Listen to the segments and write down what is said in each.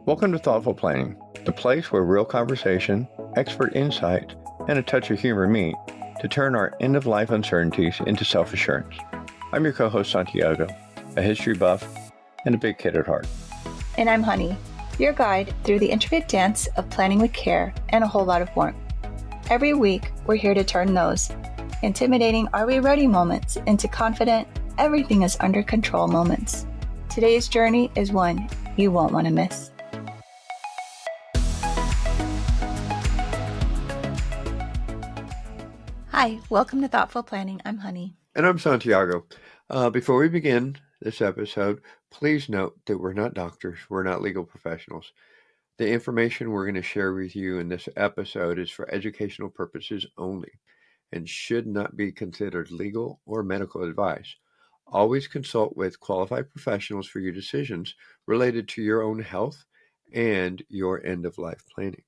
Welcome to Thoughtful Planning, the place where real conversation, expert insight, and a touch of humor meet to turn our end-of-life uncertainties into self-assurance. I'm your co-host Santiago, a history buff and a big kid at heart. And I'm Honey, your guide through the intricate dance of planning with care and a whole lot of warmth. Every week, we're here to turn those intimidating "are we ready" moments into confident everything is under control moments. Today's journey is one you won't want to miss. Hi, welcome to Thoughtful Planning. I'm Honey. And I'm Santiago. Before we begin this episode, please note that we're not doctors, we're not legal professionals. The information we're going to share with you in this episode is for educational purposes only and should not be considered legal or medical advice. Always consult with qualified professionals for your decisions related to your own health and your end-of-life planning.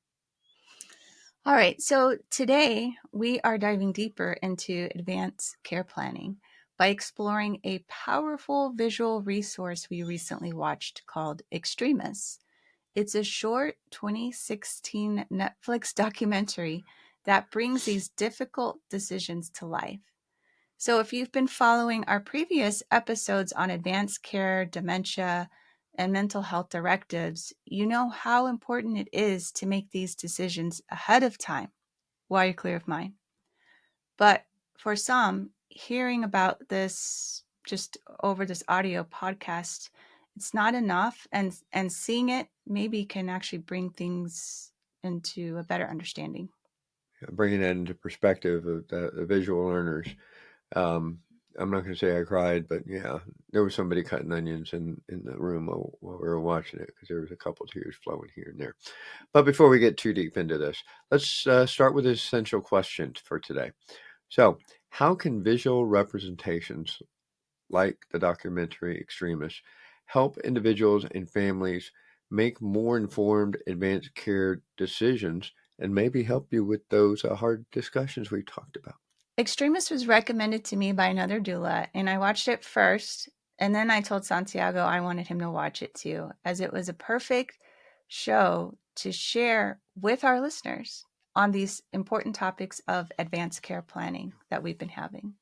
All right, so today we are diving deeper into advanced care planning by exploring a powerful visual resource we recently watched called Extremis. It's a short 2016 Netflix documentary that brings these difficult decisions to life. So if you've been following our previous episodes on advanced care, dementia, and mental health directives, you know how important it is to make these decisions ahead of time while you're clear of mind. But for some, hearing about this just over this audio podcast, it's not enough, and seeing it maybe can actually bring things into a better understanding. Bringing that into perspective of the visual learners. I'm not going to say I cried, but yeah, there was somebody cutting onions in the room while we were watching it because there was a couple tears flowing here and there. But before we get too deep into this, let's start with the essential question for today. So, how can visual representations like the documentary Extremis help individuals and families make more informed advanced care decisions and maybe help you with those hard discussions we talked about? Extremis was recommended to me by another doula, and I watched it first, and then I told Santiago I wanted him to watch it too, as it was a perfect show to share with our listeners on these important topics of advanced care planning that we've been having.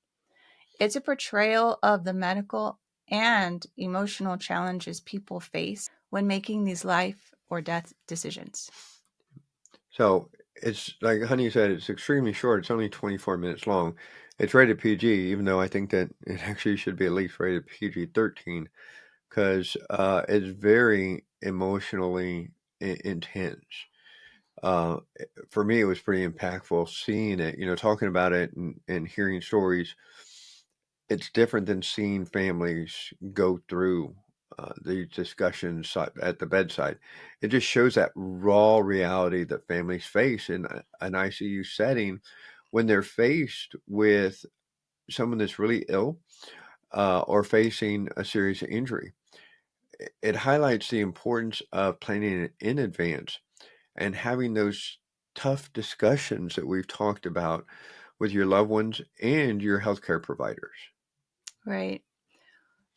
It's a portrayal of the medical and emotional challenges people face when making these life or death decisions. So it's like Honey said, it's extremely short. It's only 24 minutes long. It's rated PG, even though I think that it actually should be at least rated PG-13 because it's very emotionally intense. For me, it was pretty impactful seeing it, talking about it and hearing stories. It's different than seeing families go through these discussions at the bedside. It just shows that raw reality that families face in an ICU setting when they're faced with someone that's really ill or facing a serious injury. It highlights the importance of planning in advance and having those tough discussions that we've talked about with your loved ones and your healthcare providers. Right.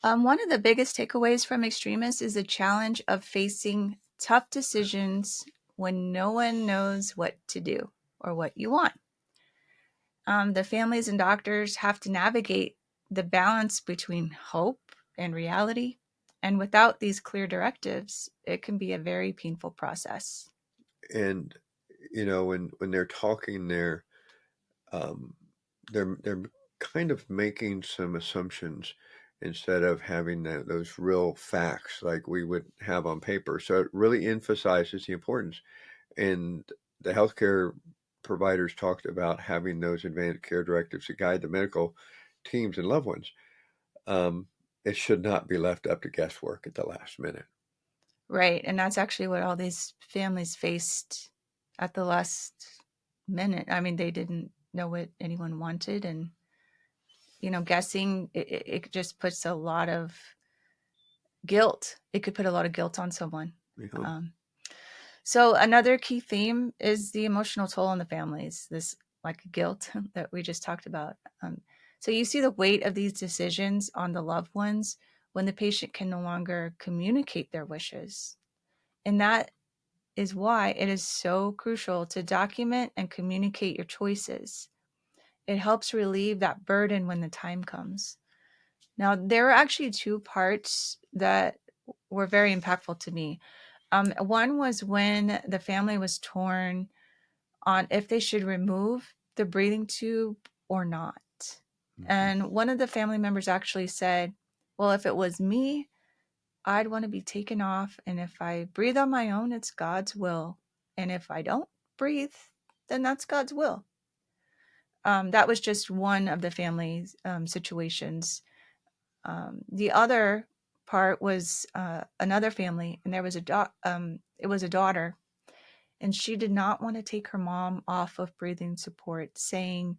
One of the biggest takeaways from Extremis is the challenge of facing tough decisions when no one knows what to do or what you want. The families and doctors have to navigate the balance between hope and reality. And without these clear directives, it can be a very painful process. And when they're talking there, um, they're kind of making some assumptions instead of having those real facts like we would have on paper. So it really emphasizes the importance. And the healthcare providers talked about having those advanced care directives to guide the medical teams and loved ones. It should not be left up to guesswork at the last minute. Right. And that's actually what all these families faced at the last minute. I mean, they didn't know what anyone wanted. And, guessing, it just puts a lot of guilt. It could put a lot of guilt on someone. Yeah. So another key theme is the emotional toll on the families, this like guilt that we just talked about. So you see the weight of these decisions on the loved ones when the patient can no longer communicate their wishes. And that is why it is so crucial to document and communicate your choices. It helps relieve that burden when the time comes. Now, there were actually two parts that were very impactful to me. One was when the family was torn on if they should remove the breathing tube or not. Hmm. And one of the family members actually said, well, if it was me, I'd want to be taken off. And if I breathe on my own, it's God's will. And if I don't breathe, then that's God's will. That was just one of the family situations. The other part was another family, and there was it was a daughter, and she did not want to take her mom off of breathing support, saying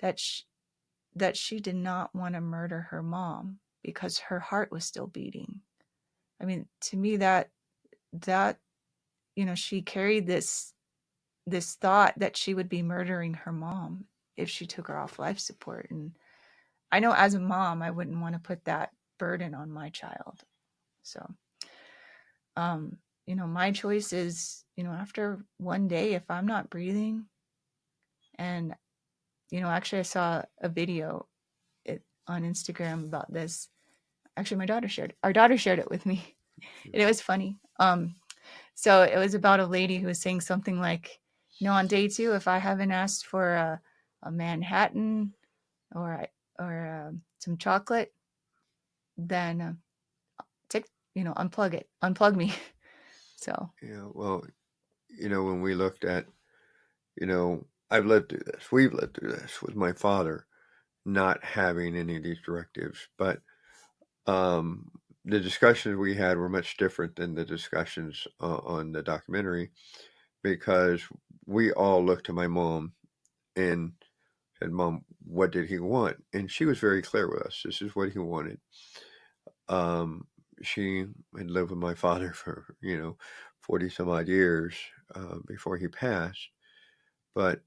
that she did not want to murder her mom because her heart was still beating. I mean, to me, that she carried this thought that she would be murdering her mom if she took her off life support. And I know as a mom, I wouldn't want to put that burden on my child. So, um, my choice is, after one day, if I'm not breathing, and, actually I saw a video on Instagram about this. Actually, our daughter shared it with me. And it was funny. So it was about a lady who was saying something like, on day two, if I haven't asked for a Manhattan or some chocolate, then take, unplug me. So, Yeah, well, when we looked at, I've lived through this. We've lived through this with my father not having any of these directives, but um, the discussions we had were much different than the discussions on the documentary because we all looked to my mom and said, "Mom, what did he want?" And she was very clear with us. This is what he wanted. Um, she had lived with my father for 40 some odd years before he passed, but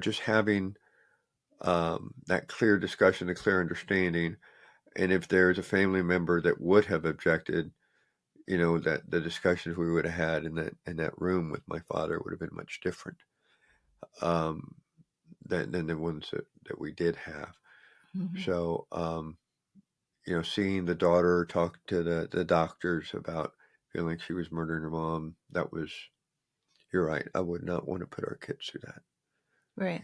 just having that clear discussion, a clear understanding, and if there's a family member that would have objected, that the discussions we would have had in that room with my father would have been much different um, than the ones that we did have. mhm. So, seeing the daughter talk to the doctors about feeling like she was murdering her mom, you're right. I would not want to put our kids through that. Right,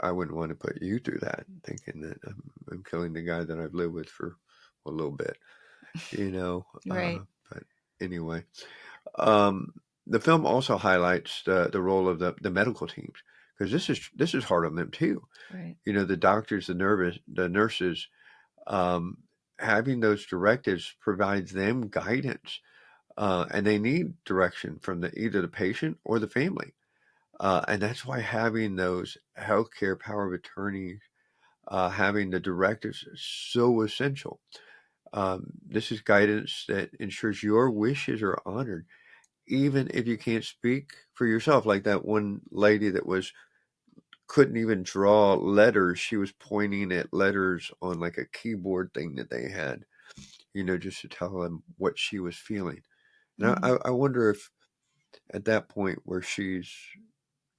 I wouldn't want to put you through that, thinking that I'm killing the guy that I've lived with for a little bit, you know. right, But anyway, um, the film also highlights the role of the medical teams because this is hard on them too. right. The doctors, the nurses, um, having those directives provides them guidance, and they need direction from either the patient or the family. And that's why having those healthcare power of attorney, having the directives is so essential. This is guidance that ensures your wishes are honored, even if you can't speak for yourself. Like that one lady that couldn't even draw letters. She was pointing at letters on like a keyboard thing that they had, just to tell them what she was feeling. And Hmm. I wonder if at that point where she's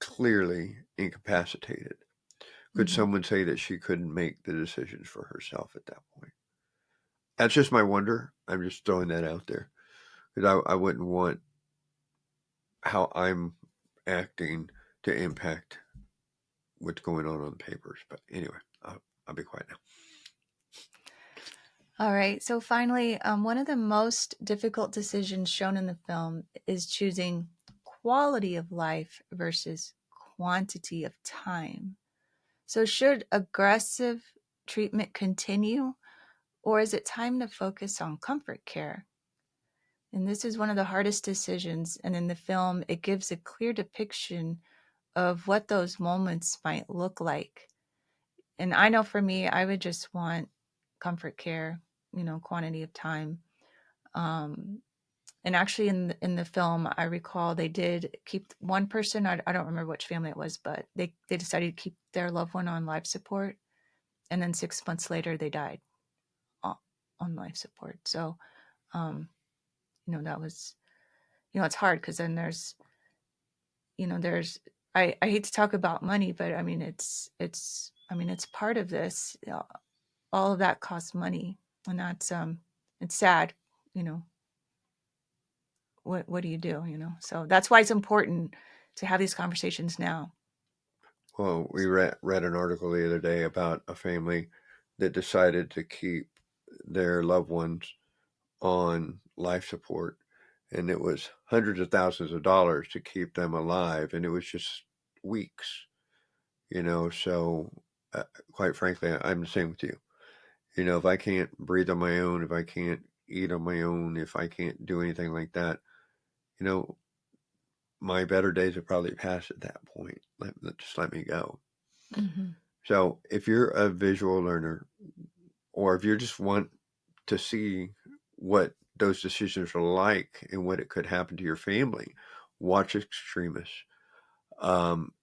clearly incapacitated, could Hmm. someone say that she couldn't make the decisions for herself at that point? That's just my wonder. I'm just throwing that out there because I wouldn't want how I'm acting to impact what's going on the papers. But anyway, I'll be quiet now. All right. So finally, one of the most difficult decisions shown in the film is choosing quality of life versus quantity of time. So should aggressive treatment continue, or is it time to focus on comfort care? And this is one of the hardest decisions. And in the film, it gives a clear depiction of what those moments might look like. And I know for me, I would just want comfort care, quantity of time. Um, and actually, in the film, I recall they did keep one person. I don't remember which family it was, but they decided to keep their loved one on life support, and then 6 months later, they died on life support. So, um, that was. it's hard because then there's I hate to talk about money, but I mean it's part of this. All of that costs money, and that's it's sad. You know, what do you do? So that's why it's important to have these conversations now. Well, we read an article the other day about a family that decided to keep their loved ones on life support, and it was hundreds of thousands of dollars to keep them alive, and it was just weeks, So, quite frankly, I'm the same with you. If I can't breathe on my own, if I can't eat on my own, if I can't do anything like that, you know, my better days have probably passed at that point. Just let me go. Hmm. So, if you're a visual learner, or if you just want to see what those decisions are like and what it could happen to your family, watch Extremis.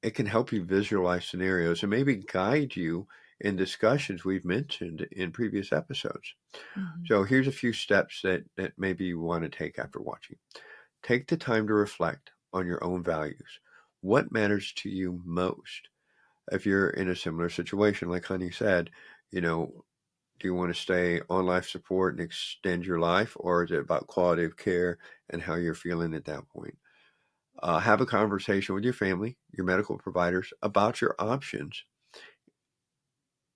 It can help you visualize scenarios and maybe guide you in discussions we've mentioned in previous episodes. Hmm. So here's a few steps that maybe you want to take after watching. Take the time to reflect on your own values. What matters to you most? If you're in a similar situation, like Honey said, you know, do you want to stay on life support and extend your life, or is it about quality of care and how you're feeling at that point? Have a conversation with your family, your medical providers about your options.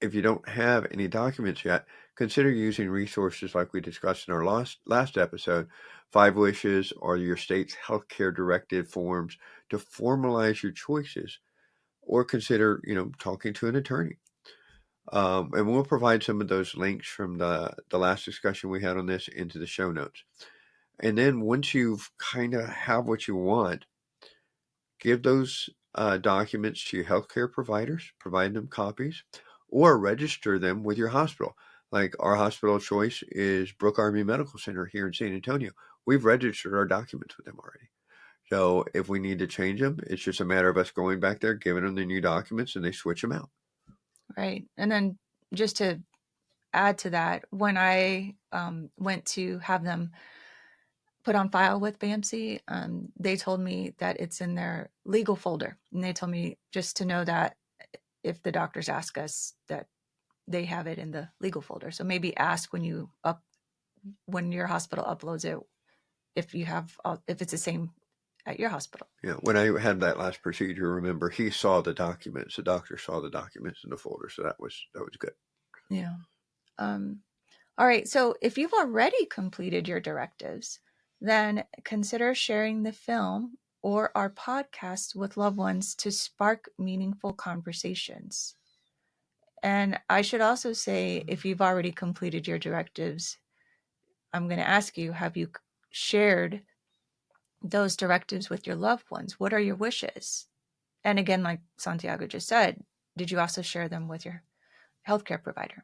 If you don't have any documents yet, consider using resources like we discussed in our last episode, Five Wishes or your state's healthcare directive forms to formalize your choices, or consider, talking to an attorney. And we'll provide some of those links from the last discussion we had on this into the show notes. And then once you've kind of have what you want, give those documents to your healthcare providers, provide them copies, or register them with your hospital. Like our hospital of choice is Brooke Army Medical Center here in San Antonio. We've registered our documents with them already. So if we need to change them, it's just a matter of us going back there, giving them the new documents, and they switch them out. Right. And then just to add to that, when I went to have them put on file with BAMC, they told me that it's in their legal folder. And they told me just to know that if the doctors ask us, that they have it in the legal folder. So maybe ask when your hospital uploads it, if it's the same at your hospital. Yeah, when I had that last procedure, remember he saw the documents. The doctor saw the documents in the folder, so that was good. Yeah. Um, all right. So if you've already completed your directives, then consider sharing the film or our podcast with loved ones to spark meaningful conversations. And I should also say, if you've already completed your directives, I'm going to ask you, have you shared those directives with your loved ones? What are your wishes? And again, like Santiago just said, did you also share them with your healthcare provider?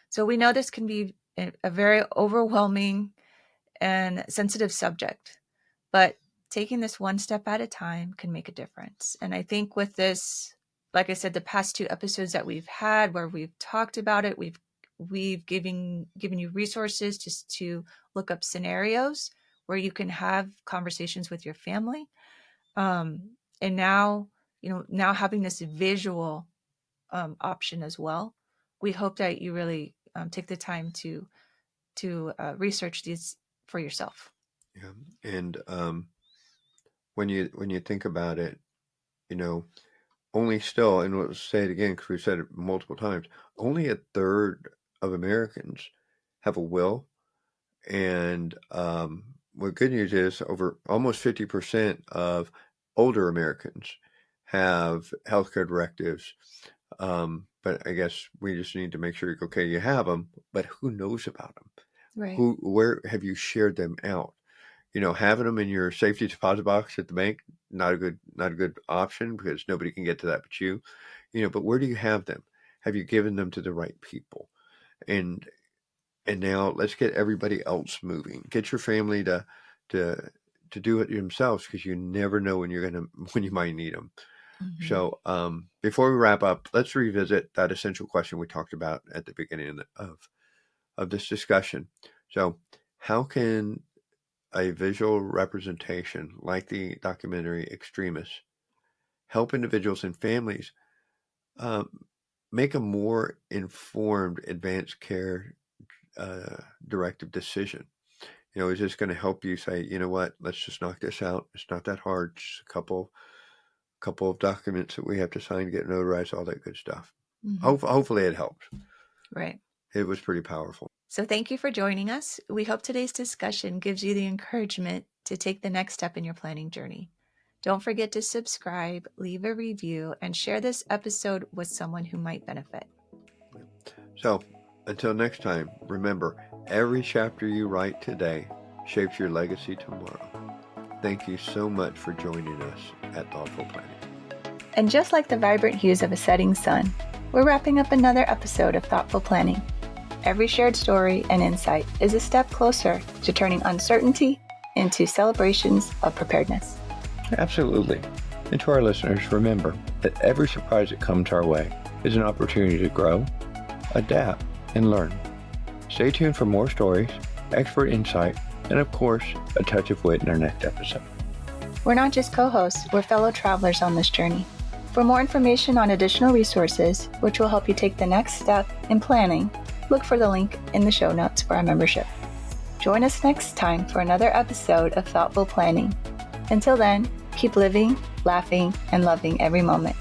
So we know this can be a very overwhelming and sensitive subject, but taking this one step at a time can make a difference. And I think with this, like I said, the past two episodes that we've had where we've talked about it, we've given you resources just to look up scenarios where you can have conversations with your family. And now having this visual option as well, we hope that you really take the time to research these for yourself. Yeah, and when you think about it, you know, only still, and we'll say it again because we've said it multiple times, only a third of Americans have a will. And what good news is, over almost 50% of older Americans have healthcare directives. But I guess we just need to make sure, okay, you have them, but who knows about them? Right. Where have you shared them out? Having them in your safety deposit box at the bank, not a good option because nobody can get to that but you. But where do you have them? Have you given them to the right people? And and now let's get everybody else moving. Get your family to to do it themselves because you never know when you might need them. Hmm. So before we wrap up, let's revisit that essential question we talked about at the beginning of this discussion. So how can a visual representation like the documentary Extremis help individuals and families um, make a more informed advanced care directive decision. Is this going to help you say, you know what, let's just knock this out. It's not that hard. Just a couple of documents that we have to sign, get notarized, all that good stuff. Hopefully it helps. Right. It was pretty powerful. So thank you for joining us. We hope today's discussion gives you the encouragement to take the next step in your planning journey. Don't forget to subscribe, leave a review, and share this episode with someone who might benefit. So until next time, remember, every chapter you write today shapes your legacy tomorrow. Thank you so much for joining us at Thoughtful Planning. And just like the vibrant hues of a setting sun, we're wrapping up another episode of Thoughtful Planning. Every shared story and insight is a step closer to turning uncertainty into celebrations of preparedness. Absolutely. And to our listeners, remember that every surprise that comes our way is an opportunity to grow, adapt, and learn. Stay tuned for more stories, expert insight, and of course, a touch of wit in our next episode. We're not just co-hosts, we're fellow travelers on this journey. For more information on additional resources, which will help you take the next step in planning, look for the link in the show notes for our membership. Join us next time for another episode of Thoughtful Planning. Until then, keep living, laughing, and loving every moment.